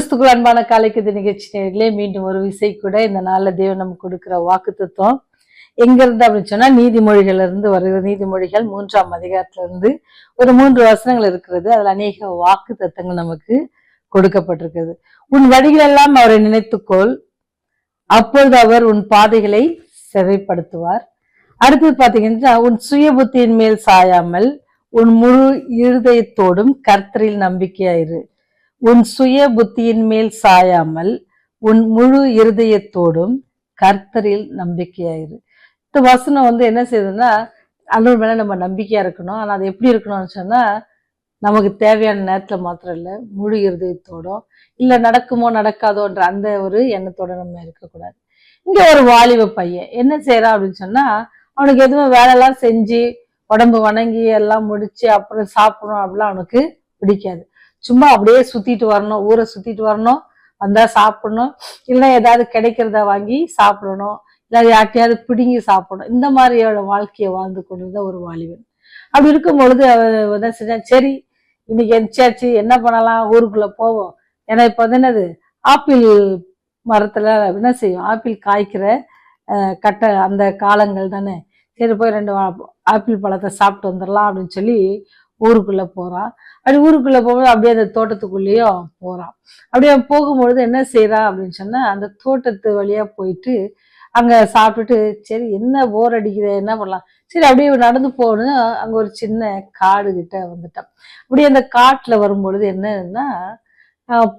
கிறிஸ்துக்குள் அன்பான காலைக்கு நிகழ்ச்சி நேரிலே மீண்டும் ஒரு விசை கூட இந்த நாள்ல தேவன் நமக்கு கொடுக்கிற வாக்கு தத்துவம் எங்க இருந்து அப்படின்னு சொன்னா நீதிமொழிகள்ல இருந்து வருகிற நீதிமொழிகள் 3ஆம் அதிகாரத்துல இருந்து ஒரு 3 வசனங்கள் இருக்கிறது. அதுல அநேக வாக்கு தத்தங்கள் நமக்கு கொடுக்கப்பட்டிருக்கிறது. உன் வழிகள் எல்லாம் அவரை நினைத்துக்கொள், அப்பொழுது அவர் உன் பாதைகளை செவைப்படுத்துவார். அடுத்தது பாத்தீங்கன்னா, உன் சுய புத்தியின் மேல் சாயாமல் உன் முழு இருதயத்தோடும் கர்த்தரில் நம்பிக்கையாயிரு. உன் சுய புத்தியின் மேல் சாயாமல் உன் முழு இருதயத்தோடும் கர்த்தரில் நம்பிக்கையாயிரு. இந்த வசனம் என்ன செய்யுதுன்னா, அன்னொரு மேல நம்ம நம்பிக்கையா இருக்கணும். ஆனா அது எப்படி இருக்கணும்னு சொன்னா, நமக்கு தேவையான நேரத்துல மாத்திரம் இல்ல, முழு இருதயத்தோடும், இல்ல நடக்குமோ நடக்காதோன்ற அந்த ஒரு எண்ணத்தோட நம்ம இருக்கக்கூடாது. இங்க ஒரு வாலிப பையன் என்ன செய்யறான் அப்படின்னு சொன்னா, அவனுக்கு எதுவும் வேலையெல்லாம் செஞ்சு உடம்பு வணங்கி எல்லாம் முடிச்சு அப்புறம் சாப்பிடணும் அப்படிலாம் அவனுக்கு பிடிக்காது. சும்மா அப்படியே சுத்திட்டு வரணும், ஊரை சுத்திட்டு வரணும், வந்தா சாப்பிடணும், இல்லை ஏதாவது கிடைக்கிறத வாங்கி சாப்பிடணும், இல்லை யார்ட்டையாவது பிடுங்கி சாப்பிடணும். இந்த மாதிரியோட வாழ்க்கையை வாழ்ந்து கொண்டிருந்த ஒரு வாலிபன். அப்படி இருக்கும் பொழுது அவர் என்ன செஞ்சா, சரி இன்னைக்கு எந்திரிச்சாச்சு, என்ன பண்ணலாம், ஊருக்குள்ள போவோம். ஏன்னா இப்ப என்னது, ஆப்பிள் மரத்துல என்ன செய்யும், ஆப்பிள் காய்க்கிற கட்டை அந்த காலங்கள் தானே. சரி போய் 2 ஆப்பிள் பழத்தை சாப்பிட்டு வந்துடலாம் அப்படின்னு சொல்லி ஊருக்குள்ள போறான். அப்படி ஊருக்குள்ள போகும்போது அப்படியே அந்த தோட்டத்துக்குள்ளேயும் போறான். அப்படியே போகும்பொழுது என்ன செய்யறான் அப்படின்னு சொன்னா, அந்த தோட்டத்து வழியா போயிட்டு அங்க சாப்பிட்டுட்டு, சரி என்ன போர் அடிக்குது, என்ன பண்ணலாம், சரி அப்படியே நடந்து போகணும். அங்க ஒரு சின்ன காடு கிட்ட வந்துட்டான். அப்படியே அந்த காட்டுல வரும்பொழுது என்னன்னா,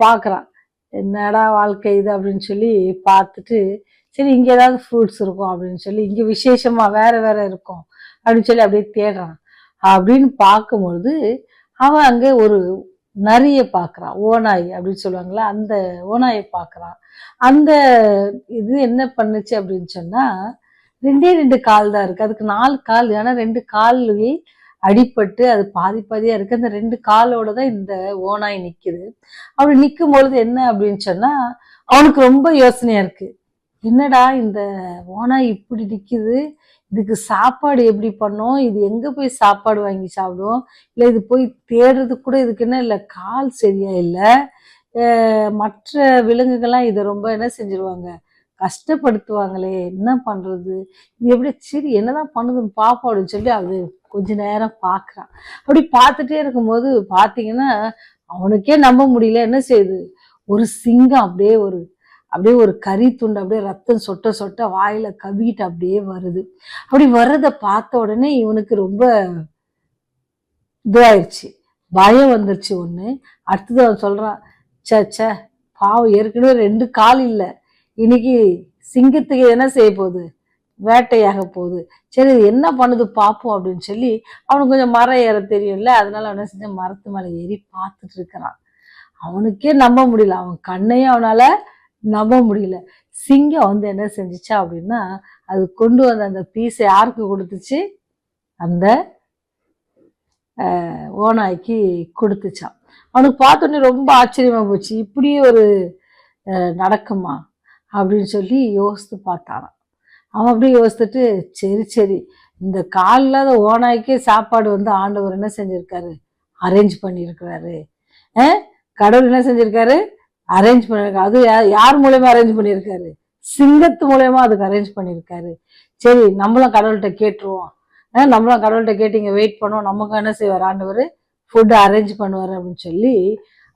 பாக்குறான், என்னடா வாழ்க்கை இது அப்படின்னு சொல்லி பார்த்துட்டு, சரி இங்க ஏதாவது ஃப்ரூட்ஸ் இருக்கும் அப்படின்னு சொல்லி, இங்க விசேஷமா வேற வேற இருக்கும் அப்படின்னு சொல்லி அப்படியே தேடுறான். அப்படின்னு பார்க்கும்பொழுது அவன் அங்க ஒரு நரிய பாக்குறான், ஓநாய் அப்படின்னு சொல்லுவாங்களா, அந்த ஓநாயை பாக்குறான். அந்த இது என்ன பண்ணுச்சு அப்படின்னு சொன்னா, 2 கால் தான் இருக்கு, அதுக்கு 4 கால். ஆனா 2 கால்ல அடிபட்டு அது பாதி பாதியா இருக்கு. அந்த 2 காலோட தான் இந்த ஓநாய் நிக்குது. அப்படி நிக்கும் பொழுது என்ன அப்படின்னு சொன்னா, அவனுக்கு ரொம்ப யோசனையா இருக்கு. என்னடா இந்த ஓநாய் இப்படி நிக்குது, இதுக்கு சாப்பாடு எப்படி பண்ணோம், இது எங்க போய் சாப்பாடு வாங்கி சாப்பிடுவோம், இல்லை இது போய் தேடுறதுக்கு கூட இதுக்கு என்ன இல்லை, கால் சரியா இல்லை. மற்ற விலங்குகள்லாம் இதை ரொம்ப என்ன செஞ்சிருவாங்க, கஷ்டப்படுத்துவாங்களே, என்ன பண்றது, இது எப்படி, சரி என்னதான் பண்ணுதுன்னு பார்ப்போம் அப்படின்னு சொல்லி அது கொஞ்ச நேரம் பார்க்குறான். அப்படி பார்த்துட்டே இருக்கும்போது பார்த்தீங்கன்னா, அவனுக்கே நம்ப முடியல. என்ன செய்யுது, ஒரு சிங்கம் அப்படியே ஒரு கறி துண்டு அப்படியே ரத்தம் சொட்ட சொட்ட வாயில கவிட்டு அப்படியே வருது. அப்படி வர்றத பார்த்த உடனே இவனுக்கு ரொம்ப இதுவாயிருச்சு, பயம் வந்துருச்சு ஒண்ணு. அடுத்தது அவன் சொல்றான், சே பாவம், ஏற்கனவே 2 கால் இல்லை, இன்னைக்கு சிங்கத்துக்கு என்ன செய்ய போகுது, வேட்டையாக போகுது, சரி என்ன பண்ணுது பார்ப்போம் அப்படின்னு சொல்லி அவனுக்கு கொஞ்சம் மரம் ஏற தெரியும்ல, அதனால அவன் செஞ்ச மரத்து மேலே ஏறி பார்த்துட்டு இருக்கிறான். அவனுக்கே நம்ப முடியல, அவன் கண்ணையும் அவனால நம்ப முடியல. சிங்கம் என்ன செஞ்சிச்சா அப்படின்னா, அது கொண்டு வந்த அந்த பீஸை யாருக்கு கொடுத்துச்சு, அந்த ஓநாய்க்கு கொடுத்துச்சான். அவனுக்கு பார்த்தோன்னே ரொம்ப ஆச்சரியமா போச்சு, இப்படி ஒரு நடக்குமா அப்படின்னு சொல்லி யோசித்து பார்த்தானான். அவன் அப்படியே யோசித்துட்டு, சரி இந்த கால் இல்லாத ஓநாய்க்கே சாப்பாடு ஆண்டவர் என்ன செஞ்சிருக்காரு, அரேஞ்ச் பண்ணியிருக்கிறாரு. கடவுள் என்ன செஞ்சிருக்காரு, அரேஞ்ச் பண்ணிருக்காரு. அது யார் மூலயமா அரேஞ்ச் பண்ணியிருக்காரு, சிங்கத்து மூலயமா அதுக்கு அரேஞ்ச் பண்ணியிருக்காரு. சரி நம்மளும் கடவுள்கிட்ட கேட்டுருவோம், நம்மளும் கடவுள்கிட்ட கேட்டு இங்க வெயிட் பண்ணுவோம், நமக்கு என்ன செய்வார் ஆண்டவர், ஃபுட்டு அரேஞ்ச் பண்ணுவார் அப்படின்னு சொல்லி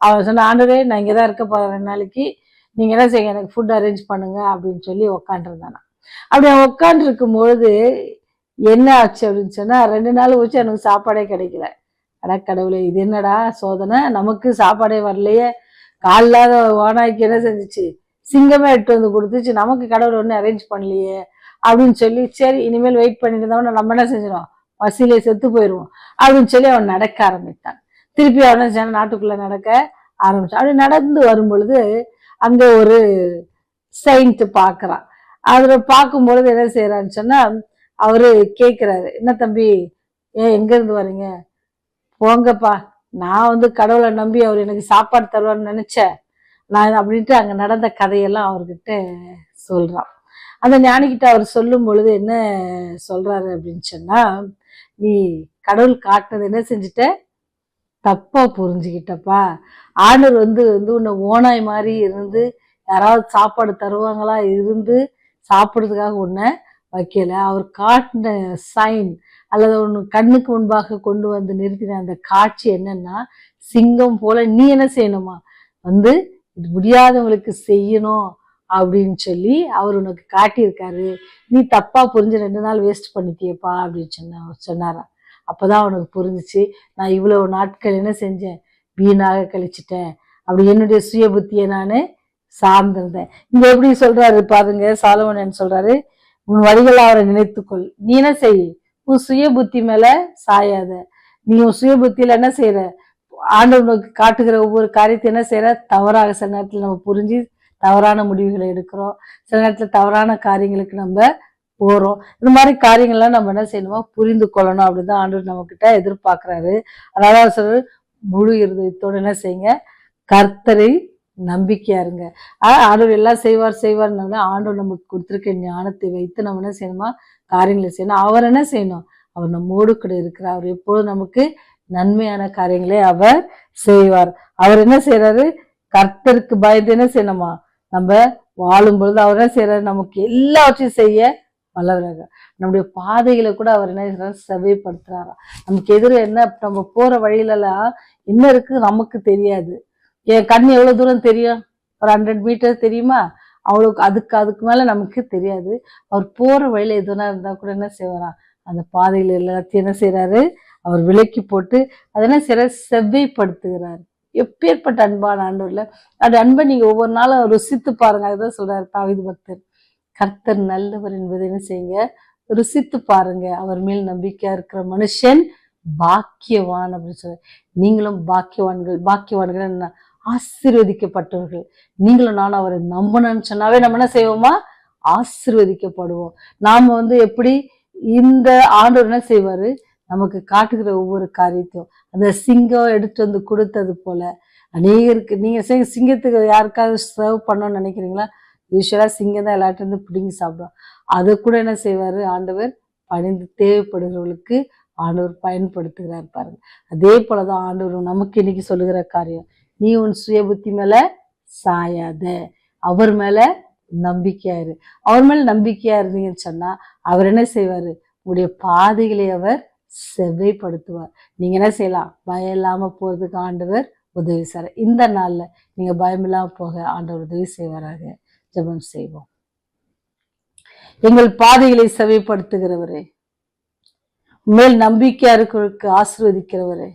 அவன் சொன்ன, ஆண்டவரே நான் இங்கே தான் இருக்க போறேன் 2 நாளைக்கு, நீங்க என்ன செய்யுங்க, எனக்கு ஃபுட் அரேஞ்ச் பண்ணுங்க அப்படின்னு சொல்லி உக்காண்டிருந்தானா. அப்படி அவன் உட்காந்துருக்கும் பொழுது என்ன ஆச்சு அப்படின்னு சொன்னா, 2 நாள் வச்சு எனக்கு சாப்பாடே கிடைக்கல. அட கடவுளே, இது என்னடா சோதனை, நமக்கு சாப்பாடே வரலையே, காலில்லாத ஓநாய்க்கு என்ன செஞ்சிச்சு, சிங்கமே எடுத்து வந்து கொடுத்துச்சு, நமக்கு கடவுள் ஒன்றும் அரேஞ்ச் பண்ணலையே அப்படின்னு சொல்லி, சரி இனிமேல் வெயிட் பண்ணிட்டு இருந்தவன நம்ம என்ன செஞ்சிடும், பசியிலே செத்து போயிடுவோம் அப்படின்னு சொல்லி அவன் நடக்க ஆரம்பித்தான். திருப்பி அவன் என்ன நாட்டுக்குள்ள நடக்க ஆரம்பிச்சான். அப்படி நடந்து வரும் பொழுது அங்க ஒரு செயின்ட் பாக்குறான். அதுல பார்க்கும் பொழுது என்ன செய்யறான்னு சொன்னா, அவரு கேட்கிறாரு, என்ன தம்பி, எங்க இருந்து வரீங்க, போங்கப்பா, நான் கடவுளை நம்பி அவர் எனக்கு சாப்பாடு தருவான்னு நினைச்சேன் நான் அப்படின்ட்டு அங்க நடந்த கதையெல்லாம் அவர்கிட்ட சொல்றான். அந்த ஞானிகிட்ட அவர் சொல்லும் பொழுது என்ன சொல்றாரு அப்படின்னு சொன்னா, நீ கடவுள் காட்டுனது என்ன செஞ்சுட்ட, தப்பா புரிஞ்சுக்கிட்டப்பா. ஆண்டவர் வந்து வந்து உன்னை ஓனாய் மாதிரி இருந்து யாராவது சாப்பாடு தருவாங்களா இருந்து சாப்பிட்றதுக்காக உன்னை வைக்கல. அவர் காட்டின சைன் அல்லது ஒன்று கண்ணுக்கு முன்பாக கொண்டு வந்து நிறுத்தின அந்த காட்சி என்னன்னா, சிங்கம் போல நீ என்ன செய்யணுமா, வந்து இது முடியாதவங்களுக்கு செய்யணும் அப்படின்னு சொல்லி அவர் உனக்கு காட்டியிருக்காரு. நீ தப்பா புரிஞ்சு 2 நாள் வேஸ்ட் பண்ணிட்டியப்பா அப்படின்னு சொன்னாராம். அப்பதான் அவனுக்கு புரிஞ்சிச்சு, நான் இவ்வளவு நாட்கள் என்ன செஞ்சேன், வீணாக கழிச்சிட்டேன். அப்படி என்னுடைய சுய புத்தியை நான் சார்ந்திருந்தேன். இங்க எப்படி சொல்றாரு பாருங்க, சாலமோன் என்ன சொல்றாரு, உன் வழிகளை அவரை நினைத்துக்கொள். நீ என்ன செய், உன் சுய புத்தி மேல சாயாத. நீ உன் சுய புத்தியில என்ன செய்யற, ஆண்டவனுக்கு காட்டுகிற ஒவ்வொரு காரியத்தை என்ன செய்யற, தவறாக சில நேரத்துல நம்ம புரிஞ்சு தவறான முடிவுகளை எடுக்கிறோம். சில நேரத்துல தவறான காரியங்களுக்கு நம்ம போறோம். இந்த மாதிரி காரியங்கள்லாம் நம்ம என்ன செய்யணுமோ புரிந்து கொள்ளணும். அப்படிதான் ஆண்டவர் நம்ம கிட்ட எதிர்பார்க்கிறாரு. அதனால சொல்ற, முழு இருதயத்தோட என்ன செய்யுங்க, கர்த்தரை நம்பிக்கையா இருங்க. ஆண்டவர் எல்லாம் செய்வார்னால ஆண்டவர் நமக்கு கொடுத்திருக்க ஞானத்தை வைத்து நம்ம என்ன செய்யணுமா, காரியங்களை செய்யணும். அவர் என்ன செய்யணும், அவர் நம்மோடு கூட இருக்கிறார். அவர் எப்போதும் நமக்கு நன்மையான காரியங்களை அவர் செய்வார். அவர் என்ன செய்யறாரு, கர்த்தருக்கு பயந்து என்ன செய்யணுமா, நம்ம வாழும் பொழுது அவர் என்ன செய்யறாரு, நமக்கு எல்லாவற்றையும் செய்ய வல்லவராக. நம்முடைய பாதைகளை கூட அவர் என்ன செய்யறாரு, செவைப்படுத்துறாரா. நமக்கு எதிர என்ன, நம்ம போற வழியிலலாம் என்ன இருக்கு நமக்கு தெரியாது. என் கண் எவ்வளவு தூரம் தெரியும், ஒரு 100 மீட்டர் தெரியுமா, அவ்வளவுக்கு அதுக்கு மேல நமக்கு தெரியாது. அவர் போற வழியில எதுனா இருந்தா கூட என்ன செய்வாரா, அந்த பாதையில எல்லாத்தையும் என்ன செய்யறாரு, அவர் விலக்கி போட்டு அதை என்ன செய்யறாரு, செவ்வைப்படுத்துகிறார். எப்பேற்பட்ட அன்பான ஆண்டவர்ல, அது அன்பை நீங்க ஒவ்வொரு நாளும் ருசித்து பாருங்க. அதுதான் சொல்றாரு தாவீது பக்தர், கர்த்தர் நல்லவர் என்பதை என்ன செய்யுங்க, ருசித்து பாருங்க. அவர் மேல் நம்பிக்கையா இருக்கிற மனுஷன் பாக்கியவான் அப்படின்னு சொல்ற. நீங்களும் பாக்கியவான்கள் என்ன, ஆசீர்வதிக்கப்பட்டவர்கள். நீங்களும் நானும் அவரை நம்பணும்னு சொன்னாவே நம்ம என்ன செய்வோமா, ஆசீர்வதிக்கப்படுவோம். நாம வந்து எப்படி இந்த ஆண்டவர் என்ன செய்வாரு, நமக்கு காட்டுகிற ஒவ்வொரு காரியத்தையும் அந்த சிங்கம் எடுத்து வந்து கொடுத்தது போல அநேகருக்கு. நீங்க சிங்கத்துக்கு யாருக்காவது சர்வ் பண்ணணும்னு நினைக்கிறீங்களா, யூஸ்வலா சிங்கம் தான் எல்லார்ட்ட இருந்து பிடிங்கி சாப்பிடும். அதை கூட என்ன செய்வாரு, ஆண்டவர் பணிந்து தேவைப்படுகிறவர்களுக்கு ஆண்டவர் பயன்படுத்துகிறார் பாருங்க. அதே போலதான் ஆண்டவர் நமக்கு இன்னைக்கு சொல்லுகிற காரியம், நீ உன் சுய புத்தி மேல சாயாத, அவர் மேல நம்பிக்கையாரு. அவர் மேல நம்பிக்கையா இருந்தீங்கன்னு சொன்னா அவர் என்ன செய்வாரு, உங்களுடைய பாதைகளை அவர் செவ்வைப்படுத்துவார். நீங்க என்ன செய்யலாம், பயம் இல்லாம போறதுக்கு ஆண்டவர் உதவி செய்வார். இந்த நாள்ல நீங்க பயம் இல்லாம போக ஆண்டவர் உதவி செய்வாராக. ஜெபம் செய்வோம். எங்கள் பாதைகளை செவ்வைப்படுத்துகிறவரே, மேல் நம்பிக்கையா இருக்கிறவருக்கு ஆசீர்வதிக்கிறவரே,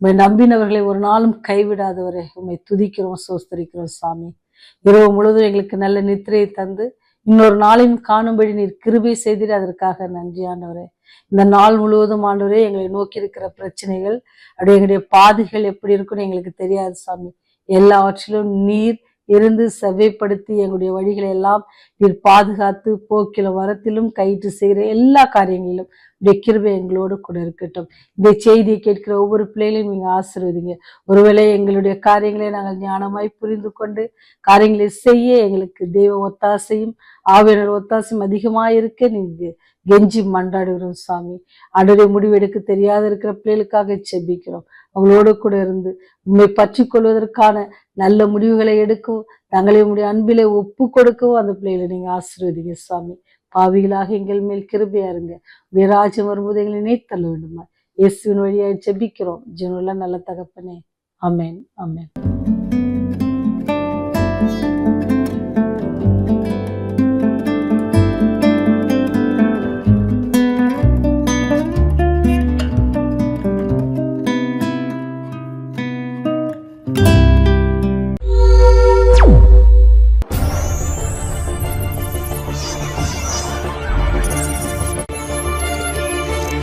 உண்மை நம்பினவர்களை ஒரு நாளும் கைவிடாதவரே, உண்மை துதிக்கிறோம், சோஸ்தரிக்கிறோம் சாமி. இரவு முழுவதும் எங்களுக்கு நல்ல நித்திரையை தந்து இன்னொரு நாளையும் காணும்படி நீர் கிருபை செய்திட அதற்காக நன்றி ஆண்டவரே. இந்த நாள் முழுவதும் ஆண்டவரே, எங்களை நோக்கி இருக்கிற பிரச்சனைகள், அப்படியே எங்களுடைய பாதைகள் எப்படி இருக்குன்னு எங்களுக்கு தெரியாது சாமி. எல்லாவற்றிலும் நீர் இருந்து செவ்வைப்படுத்தி எங்களுடைய வழிகளை எல்லாம் நீர் பாதுகாத்து போக்கிலும் வரத்திலும் கைட்டு செய்கிற எல்லா காரியங்களிலும் கிருபை எங்களோடு கூட இருக்கட்டும். இந்த செய்தியை கேட்கிற ஒவ்வொரு பிள்ளைகளையும் நீங்க ஆசீர்வதிங்க. ஒருவேளை எங்களுடைய காரியங்களை நாங்கள் ஞானமாய் புரிந்து கொண்டு காரியங்களை செய்ய எங்களுக்கு தெய்வ ஒத்தாசையும் ஆவியனர் ஒத்தாசையும் அதிகமாயிருக்க நீங்க கெஞ்சி மன்றாடுகிறோம் சாமி. அடுடைய முடிவெடுக்க தெரியாத இருக்கிற பிள்ளைகளுக்காக செபிக்கிறோம். அவங்களோடு கூட இருந்து உண்மை பற்றி கொள்வதற்கான நல்ல முடிவுகளை எடுக்கவும் தங்களை உங்களுடைய அன்பிலே ஒப்பு கொடுக்கவும் அந்த பிள்ளைகளை நீங்க ஆசீர்வதிங்க சாமி. பாவிகளாக எங்கள் மேல் கிருபையா இருங்க. விராஜ்யம் வரும்போது எங்களை நினைத்தள்ள வேண்டுமா, இயேசுவின் வழியாய் ஜெபிக்கிறோம் ஜீவனுள்ள நல்ல தகப்பனே. ஆமென், ஆமென்.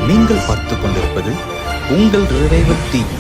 நீங்கள் பார்த்துக் கொண்டிருப்பது உங்கள் ரிவைவல் டிவி.